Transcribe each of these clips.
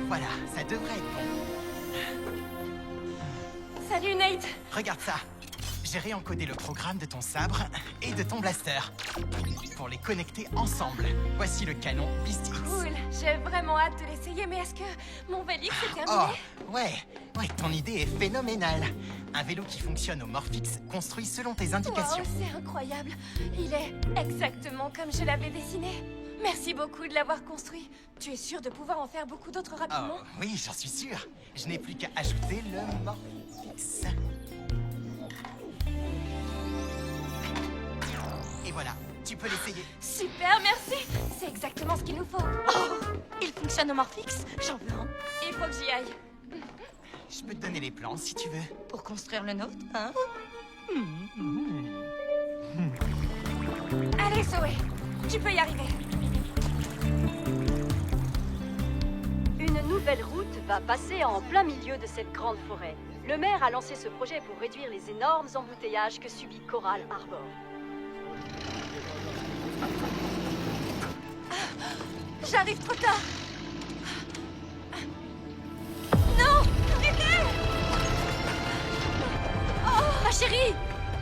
Voilà, ça devrait être bon. Salut Nate. Regarde ça. J'ai réencodé le programme de ton sabre et de ton blaster pour les connecter ensemble. Voici le canon Beast X. Cool, j'ai vraiment hâte de l'essayer, mais est-ce que mon Vélix est terminé? Oh, ouais, ton idée est phénoménale. Un vélo qui fonctionne au Morphix, construit selon tes indications. Wow, c'est incroyable. Il est exactement comme je l'avais dessiné. Merci beaucoup de l'avoir construit. Tu es sûr de pouvoir en faire beaucoup d'autres rapidement? Oh, oui, j'en suis sûr. Je n'ai plus qu'à ajouter le Morphix. Et voilà, tu peux l'essayer. Super, merci. C'est exactement ce qu'il nous faut. Oh, il fonctionne au Morphix. J'en veux un. Il faut que j'y aille. Je peux te donner les plans si tu veux. Pour construire le nôtre, hein? Allez, Zoé, tu peux y arriver. Une nouvelle route va passer en plein milieu de cette grande forêt. Le maire a lancé ce projet pour réduire les énormes embouteillages que subit Coral Harbor. J'arrive trop tard. Non, arrêtez! Oh, Ma chérie!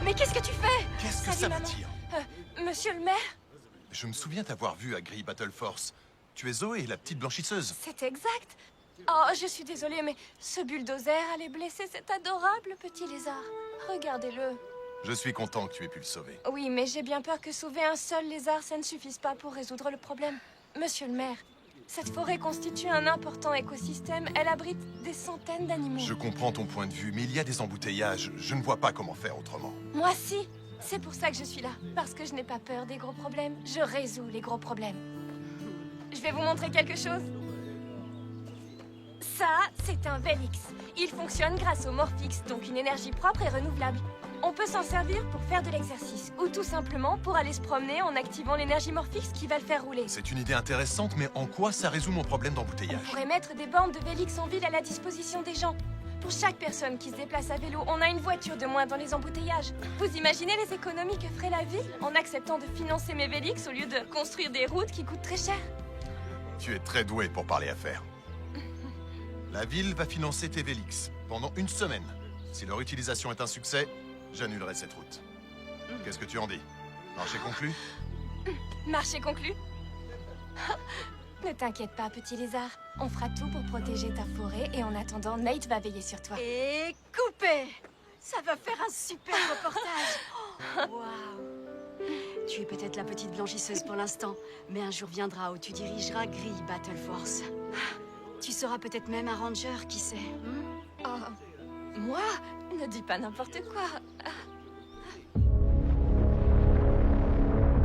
Mais qu'est-ce que tu fais? Qu'est-ce que Salut, ça veut maman. dire? Monsieur le maire, Je me souviens t'avoir vu à Grey Battle Force. Tu es Zoé, la petite blanchisseuse. c'est exact. Oh, je suis désolée, mais ce bulldozer allait blesser cet adorable petit lézard. Regardez-le. Je suis content que tu aies pu le sauver. Oui, mais j'ai bien peur que sauver un seul lézard, ça ne suffise pas pour résoudre le problème. Monsieur le maire, cette forêt constitue un important écosystème. Elle abrite des centaines d'animaux. Je comprends ton point de vue, mais il y a des embouteillages. Je ne vois pas comment faire autrement. Moi, si. C'est pour ça que je suis là. Parce que je n'ai pas peur des gros problèmes. Je résous les gros problèmes. Je vais vous montrer quelque chose. Ça, c'est un Vélix. Il fonctionne grâce au Morphix, donc une énergie propre et renouvelable. On peut s'en servir pour faire de l'exercice, ou tout simplement pour aller se promener en activant l'énergie Morphix qui va le faire rouler. C'est une idée intéressante, mais en quoi ça résout mon problème On d'embouteillage? pourrait mettre des bornes de Vélix en ville à la disposition des gens. Pour chaque personne qui se déplace à vélo, on a une voiture de moins dans les embouteillages. Vous imaginez les économies que ferait la ville en acceptant de financer mes Vélix au lieu de construire des routes qui coûtent très cher? Tu es très doué pour parler affaires. La ville va financer tes Vélix pendant une semaine. Si leur utilisation est un succès, j'annulerai cette route. Qu'est-ce que tu en dis? Marché conclu? Marché conclu. Ne t'inquiète pas, petit lézard. On fera tout pour protéger ta forêt et en attendant, Nate va veiller sur toi. Et coupé! Ça va faire un super reportage! Waouh! Tu es peut-être la petite blanchisseuse pour l'instant, mais un jour viendra où tu dirigeras Grey Battle Force. Tu seras peut-être même un ranger, qui sait? Oh, moi? Ne dis pas n'importe quoi.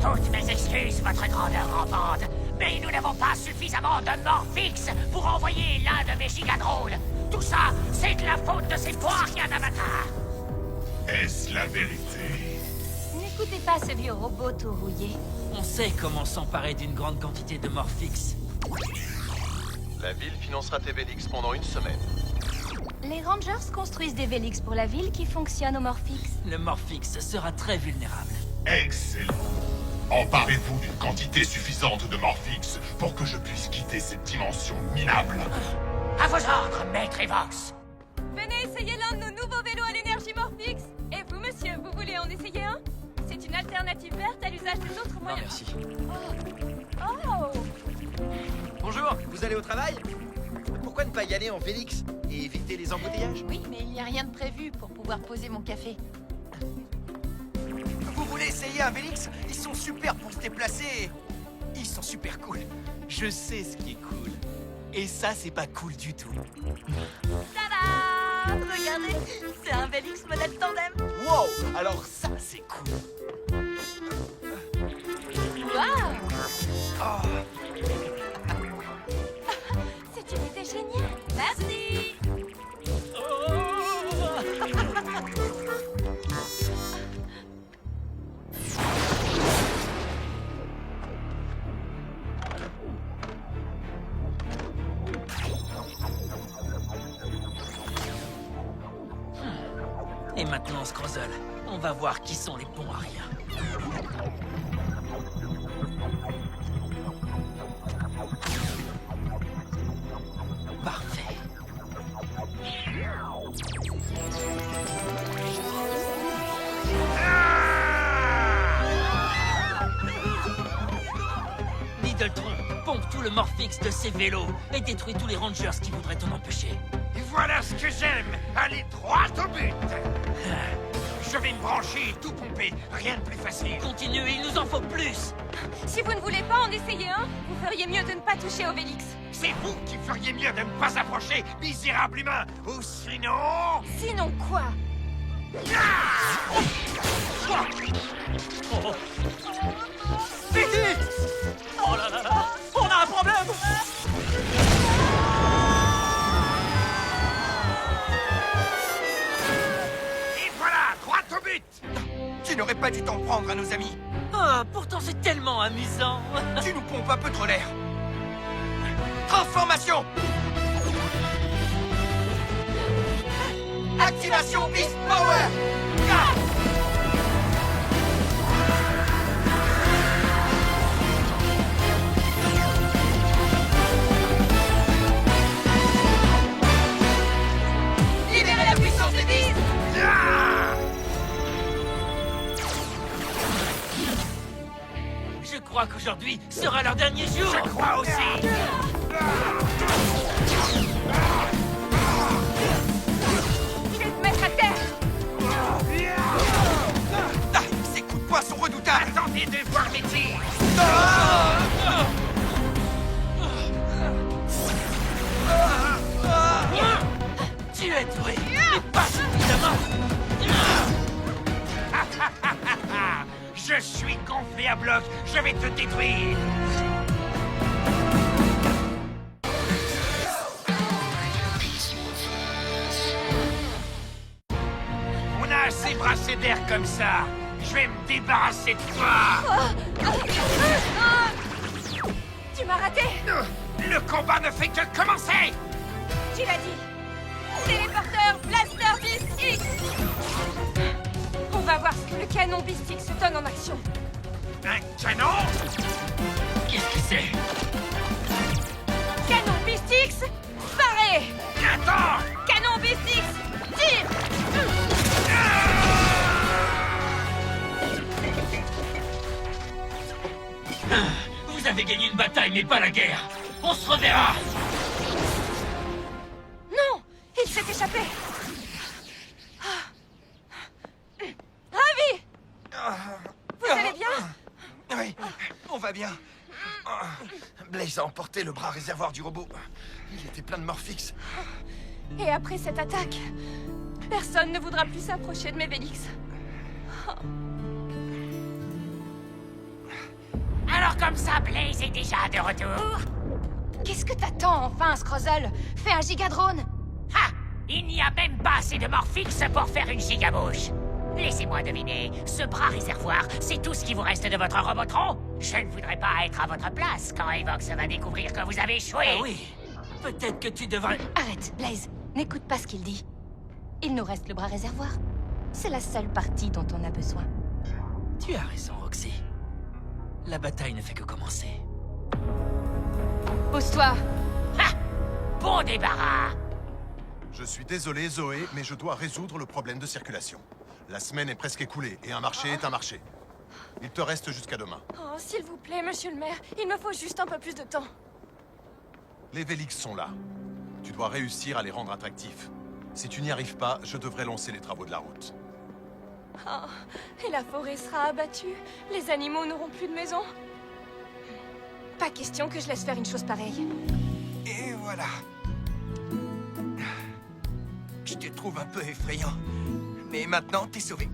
Toutes mes excuses, votre grandeur rampante, mais nous n'avons pas suffisamment de Morphix pour envoyer l'un de mes gigadrones. Tout ça, c'est de la faute de ces poiriers d'avatars. Est-ce la vérité? N'écoutez pas ce vieux robot tout rouillé. On sait comment s'emparer d'une grande quantité de Morphix. La ville financera tes Vélix pendant une semaine. Les Rangers construisent des Vélix pour la ville qui fonctionnent au Morphix. Le Morphix sera très vulnérable. Excellent. Emparez-vous d'une quantité suffisante de Morphix pour que je puisse quitter cette dimension minable. À vos ordres, maître Evox. Venez essayer l'un de nos nouveaux vélos à l'énergie Morphix. Et vous, monsieur, vous voulez en essayer un? C'est une alternative verte à l'usage des autres Non, moyens. merci. Oh! Bonjour, vous allez au travail? Pourquoi ne pas y aller en Vélix et éviter les embouteillages? Oui, mais il n'y a rien de prévu pour pouvoir poser mon café. Vous voulez essayer un Vélix? Ils sont super pour se déplacer. Ils sont super cool. Je sais ce qui est cool. Et ça, c'est pas cool du tout. Tada! Regardez, c'est un Vélix modèle tandem. Wow! Alors ça, c'est cool. Waouh! C'est une idée géniale. Merci. Et maintenant, Scrozzle, on va voir qui sont les bons à rien. le Morphix de ces vélos et détruis tous les Rangers qui voudraient t'en empêcher. Voilà ce que j'aime, aller droit au but. Je vais me brancher et tout pomper, rien de plus facile. Continue, il nous en faut plus. Si vous ne voulez pas en essayer un, vous feriez mieux de ne pas toucher au Vélix. C'est vous qui feriez mieux de ne pas approcher, misérable humain, ou sinon... Sinon quoi? Vicky! Oh là là là! On a un problème! Et voilà, droit au but. Tu n'aurais pas dû t'en prendre à nos amis. Ah, pourtant c'est tellement amusant. Tu nous pompes un peu trop l'air. Transformation! Activation Beast Power! Libérez la puissance des Beast! Je crois qu'aujourd'hui sera leur dernier jour. Je crois aussi. Je vais te mettre à terre! Ah, ces coups de poing sont redoutables! Attendez de voir mes tirs. Tu es doué, mais pas suffisamment. Je suis gonflé à bloc, je vais te détruire. On a assez brassé d'air comme ça. Je vais me débarrasser de toi. Tu m'as raté! Le combat ne fait que commencer. Tu l'as dit! Téléporteur Blaster Beast X! On va voir ce que le canon Beast X donne en action. Un canon? Qu'est-ce que c'est? Canon Beast X, paré! Attends! Canon Beast X, tire! Vous avez gagné une bataille, mais pas la guerre. On se reverra. Non! Il s'est échappé! Ravi! Vous allez bien? Oui, on va bien. Blaze a emporté le bras réservoir du robot. Il était plein de Morphix. Et après cette attaque, personne ne voudra plus s'approcher de mes Vélix. Alors comme ça, Blaze est déjà de retour? Qu'est-ce que t'attends enfin, Scrozzle? Fais un gigadrone! Ha! Il n'y a même pas assez de Morphix pour faire une gigabouche. Laissez-moi deviner, ce bras réservoir, c'est tout ce qui vous reste de votre Robotron? Je ne voudrais pas être à votre place quand Evox va découvrir que vous avez échoué. Ah oui, peut-être que tu devrais... Arrête, Blaze, n'écoute pas ce qu'il dit. Il nous reste le bras réservoir. C'est la seule partie dont on a besoin. Tu as raison, Roxy. La bataille ne fait que commencer. Pose-toi! Ha! Bon débarras. Je suis désolé, Zoé, mais je dois résoudre le problème de circulation. La semaine est presque écoulée, et un marché est un marché. Il te reste jusqu'à demain. Oh, s'il vous plaît, monsieur le maire, il me faut juste un peu plus de temps. Les Vélix sont là. Tu dois réussir à les rendre attractifs. Si tu n'y arrives pas, je devrais lancer les travaux de la route. Oh, et la forêt sera abattue. Les animaux n'auront plus de maison. Pas question que je laisse faire une chose pareille. Et voilà. Je te trouve un peu effrayant. Mais maintenant, t'es sauvé.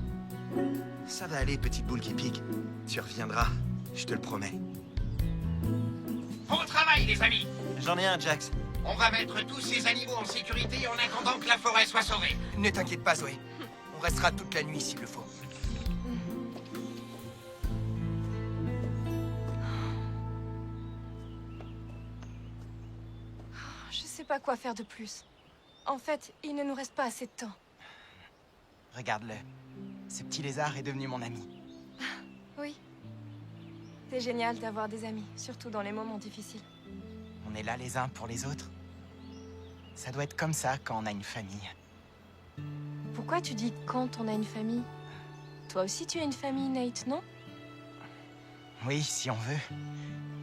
Ça va aller, petite boule qui pique. Tu reviendras, je te le promets. Bon travail, les amis. J'en ai un, Jax. On va mettre tous ces animaux en sécurité en attendant que la forêt soit sauvée. Ne t'inquiète pas, Zoé. On restera toute la nuit s'il le faut. Je sais pas quoi faire de plus. En fait, il ne nous reste pas assez de temps. Regarde-le. Ce petit lézard est devenu mon ami. Oui. C'est génial d'avoir des amis, surtout dans les moments difficiles. On est là les uns pour les autres. Ça doit être comme ça quand on a une famille. Pourquoi tu dis quand on a une famille? Toi aussi tu as une famille, Nate, non? Oui, si on veut.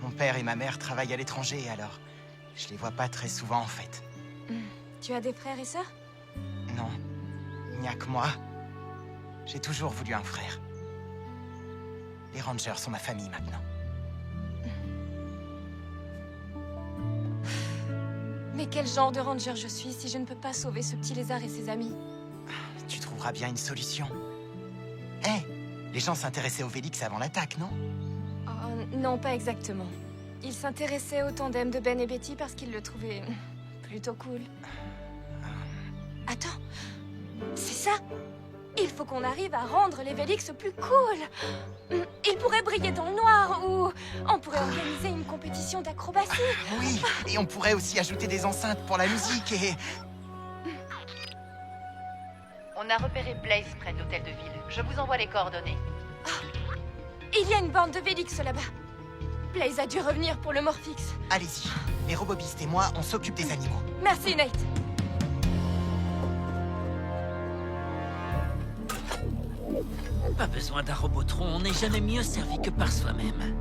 Mon père et ma mère travaillent à l'étranger, alors je les vois pas très souvent en fait. Tu as des frères et sœurs? Non, il n'y a que moi. J'ai toujours voulu un frère. Les Rangers sont ma famille maintenant. Mais quel genre de ranger je suis si je ne peux pas sauver ce petit lézard et ses amis? Tu trouveras bien une solution. Hé, les gens s'intéressaient au Vélix avant l'attaque, non? Oh, non, pas exactement. Ils s'intéressaient au tandem de Ben et Betty parce qu'ils le trouvaient plutôt cool. Attends, c'est ça? Il faut qu'on arrive à rendre les Vélix plus cool. Ils pourraient briller dans le noir ou on pourrait organiser une compétition d'acrobatie. Oui, et on pourrait aussi ajouter des enceintes pour la musique et... On a repéré Blaze près de l'hôtel de ville. Je vous envoie les coordonnées. Il y a une bande de Vélix là-bas. Blaze a dû revenir pour le Morphix. Allez-y, les Robobistes et moi, on s'occupe des animaux. Merci, Nate. Pas besoin d'un Robotron, on n'est jamais mieux servi que par soi-même.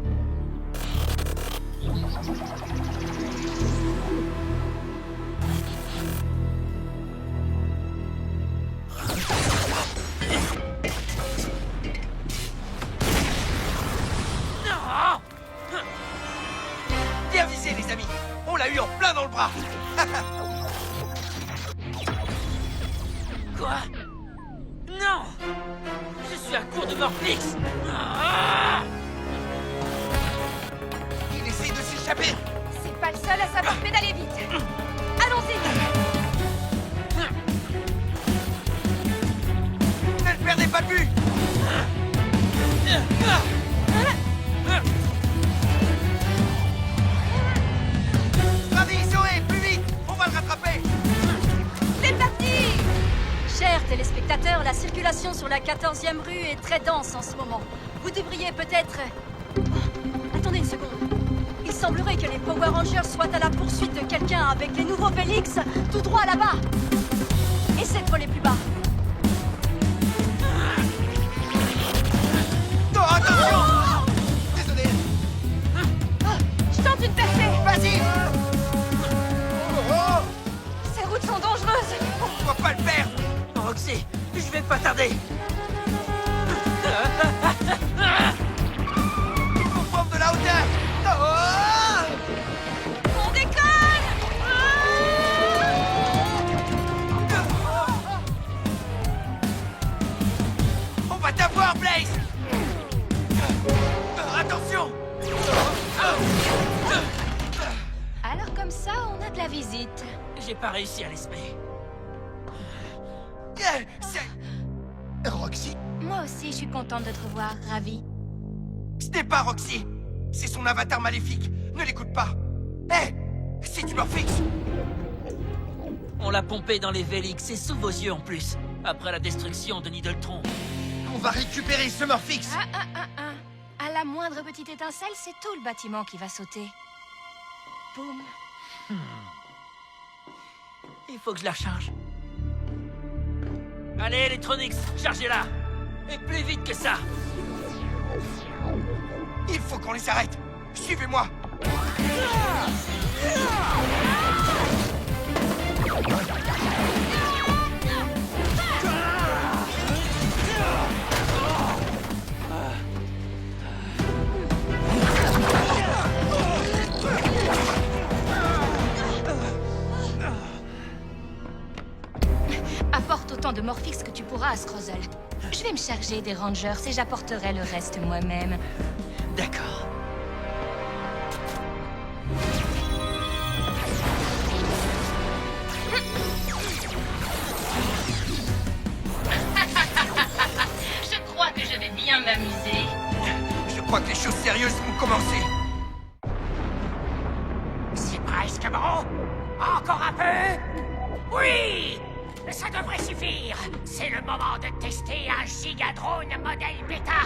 Non! Bien visé, les amis! On l'a eu en plein dans le bras! Quoi? Non! Je suis à court de Morphix! Ah! Il essaye de s'échapper! C'est pas le seul à savoir pédaler vite. Allons-y. Ne le perdez pas de vue! Ravi, Zoé, plus vite! On va le rattraper! C'est parti! Chers téléspectateurs, la circulation sur la 14e rue est très dense en ce moment. Vous devriez peut-être... Oh, attendez une seconde. Il semblerait que les Power Rangers soient à la poursuite de quelqu'un avec les nouveaux Vélix tout droit là-bas. Essayez de voler plus bas. Non, attention! Désolé! Je tente une percée. Vas-y! Oh! Ces routes sont dangereuses. On va pas le perdre! Roxy, je vais pas tarder! Il faut prendre de la hauteur! Oh! On décolle. On va t'avoir, Blaze! Attention! Alors comme ça, on a de la visite. J'ai pas réussi à l'espérer. C'est... Roxy? Moi aussi, je suis contente de te revoir, ravie. Ce n'est pas Roxy! C'est son avatar maléfique! Ne l'écoute pas! Hé! C'est du Morphix! On l'a pompé dans les Vélix et sous vos yeux en plus, après la destruction de Needletron. On va récupérer ce Morphix! À la moindre petite étincelle, c'est tout le bâtiment qui va sauter. Boum. Il faut que je la recharge. Allez, Electronics, chargez-la! Et plus vite que ça! Il faut qu'on les arrête! Suivez-moi! Apporte autant de Morphix que tu pourras à Scrozzle. Je vais me charger des Rangers et j'apporterai le reste moi-même. D'accord. Je crois que je vais bien m'amuser. Je crois que les choses sérieuses vont commencer! C'est presque bon. Encore un peu. Oui, ça devrait suffire. C'est le moment de tester un gigadrone modèle bêta.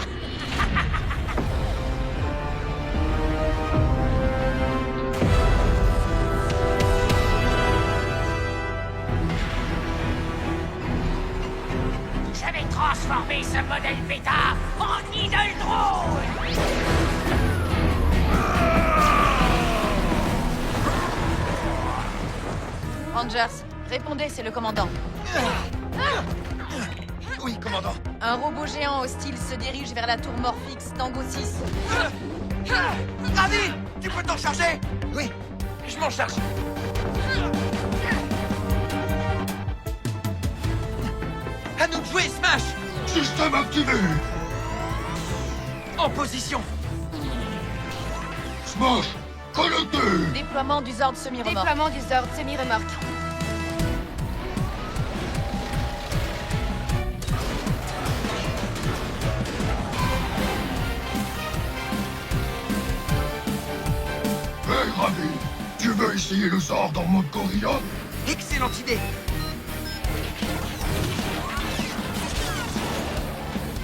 Je vais transformer ce modèle bêta en Needledrone. Rangers, répondez, c'est le commandant. Oui, commandant. Un robot géant hostile se dirige vers la tour Morphix, Tango 6. Ravi, tu peux t'en charger? Oui, je m'en charge. À nous de jouer, Smash! Système activé. En position. Smash, connecté. Déploiement du Zord semi-remorque. Déploiement du Zord semi-remorque. Hey, Ravi, tu veux essayer le sort en mode gorilla? Excellente idée.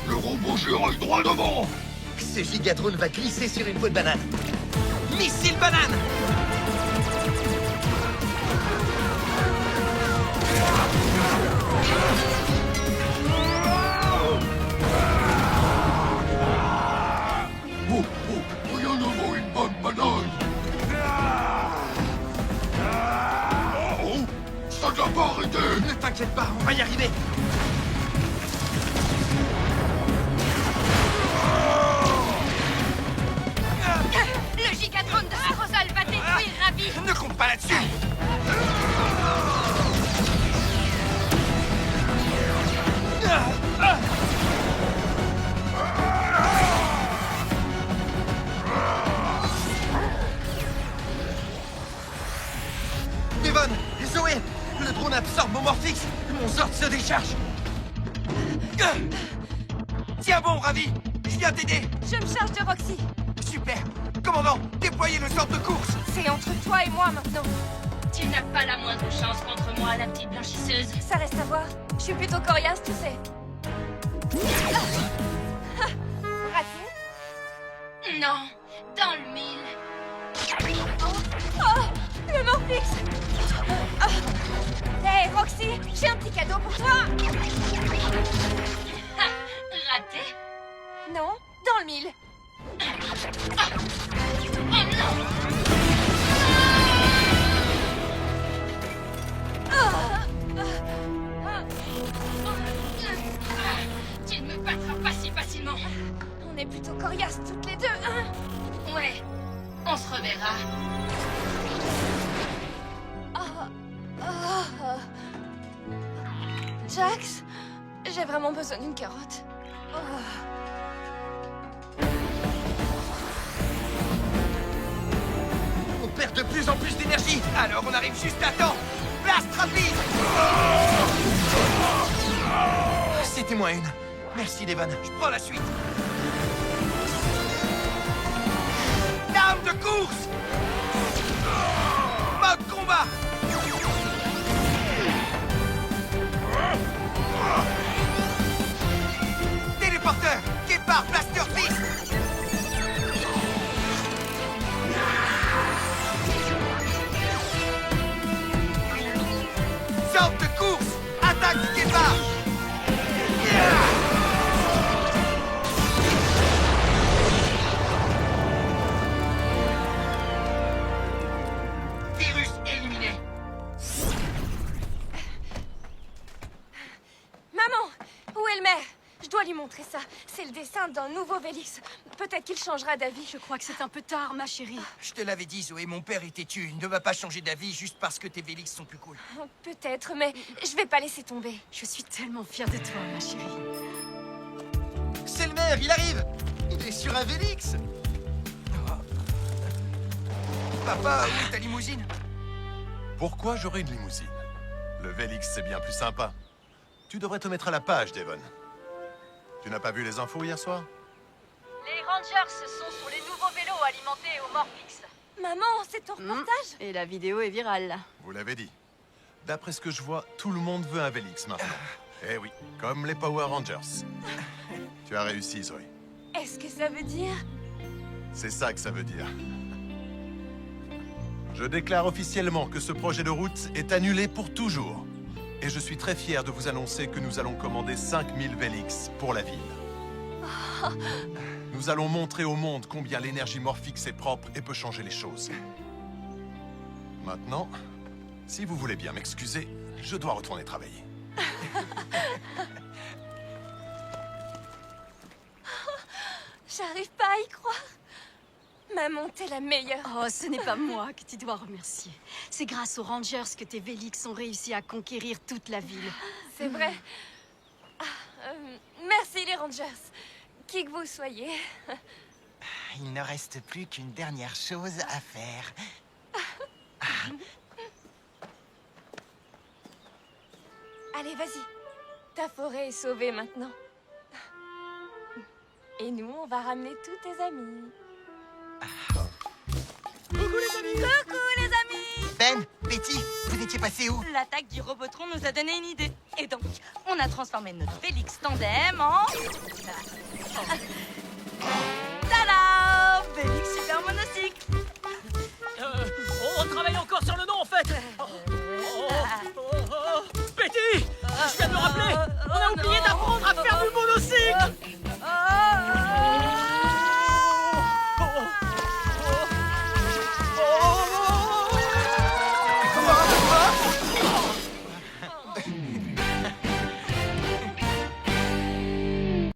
Le robot géant est droit devant. Ce gigadrone va glisser sur une peau de banane. Missile banane! Oh, rien ne vaut une bonne banane. Oh, ça ne l'a pas arrêté. Ne t'inquiète pas, on va y arriver. Le gigadrone de Aerosol va détruire Ravi. Ne compte pas là-dessus. Devon, Zoé, le drone absorbe mon Morphix. Mon Zord se décharge. Tiens bon, Ravi. Je viens t'aider. Je me charge de Roxy. Super. Commandant, déployez le sort de course. C'est entre toi et moi maintenant. Tu n'as pas la moindre chance contre moi, la petite blanchisseuse. Ça reste à voir. Je suis plutôt coriace, tu sais. Raté? Non, dans le mille. Oh, le Morphix. Hey, Roxy, j'ai un petit cadeau pour toi. Raté? Non, dans le mille. Oh non! Tu ne me battras pas si facilement. On est plutôt coriaces toutes les deux, hein? Ouais, on se reverra. Jax, j'ai vraiment besoin d'une carotte. On perd de plus en plus d'énergie. Alors on arrive juste à temps. Blast rapide. C'était moins une. Merci, Devon. Je prends la suite. Arme de course. Mode combat. Téléporteur. Guépard, Blaster Fist. Sorte de course. Attaque du guépard. Virus éliminé. Maman, où est le maire? Je dois lui montrer ça. C'est le dessin d'un nouveau Vélix. Peut-être qu'il changera d'avis. Je crois que c'est un peu tard, ma chérie. Je te l'avais dit, Zoé, mon père est têtu. Il ne va pas changer d'avis juste parce que tes Vélix sont plus cool. Peut-être, mais je vais pas laisser tomber. Je suis tellement fière de toi, ma chérie. C'est le maire, il arrive. Il est sur un Vélix. Papa, où est ta limousine? Pourquoi j'aurais une limousine? Le Vélix, c'est bien plus sympa. Tu devrais te mettre à la page, Devon. Tu n'as pas vu les infos hier soir? Les Rangers sont sur les nouveaux vélos alimentés au Morphix. Maman, c'est ton reportage? Et la vidéo est virale. Vous l'avez dit. D'après ce que je vois, tout le monde veut un Vélix maintenant. Eh oui, comme les Power Rangers. Tu as réussi, Zoé. Est-ce que ça veut dire? C'est ça que ça veut dire. Je déclare officiellement que ce projet de route est annulé pour toujours. Et je suis très fier de vous annoncer que nous allons commander 5000 Vélix pour la ville. Nous allons montrer au monde combien l'énergie Morphix est propre et peut changer les choses. Maintenant, Si vous voulez bien m'excuser, je dois retourner travailler. J'arrive pas à y croire. Maman, t'es la meilleure. Oh, ce n'est pas moi que tu dois remercier. C'est grâce aux Rangers que tes Vélix ont réussi à conquérir toute la ville. C'est vrai. Merci les Rangers. Qui que vous soyez. Il ne reste plus qu'une dernière chose à faire. Allez, vas-y. Ta forêt est sauvée maintenant. Et nous, on va ramener tous tes amis. Coucou les amis! Coucou les amis! Ben, Betty, vous étiez passés où? L'attaque du Robotron nous a donné une idée. Et donc, on a transformé notre Vélix Tandem en... Tada! Vélix Super Monocycle. On travaille encore sur le nom en fait! Betty! Je viens de me rappeler! On a oublié d'un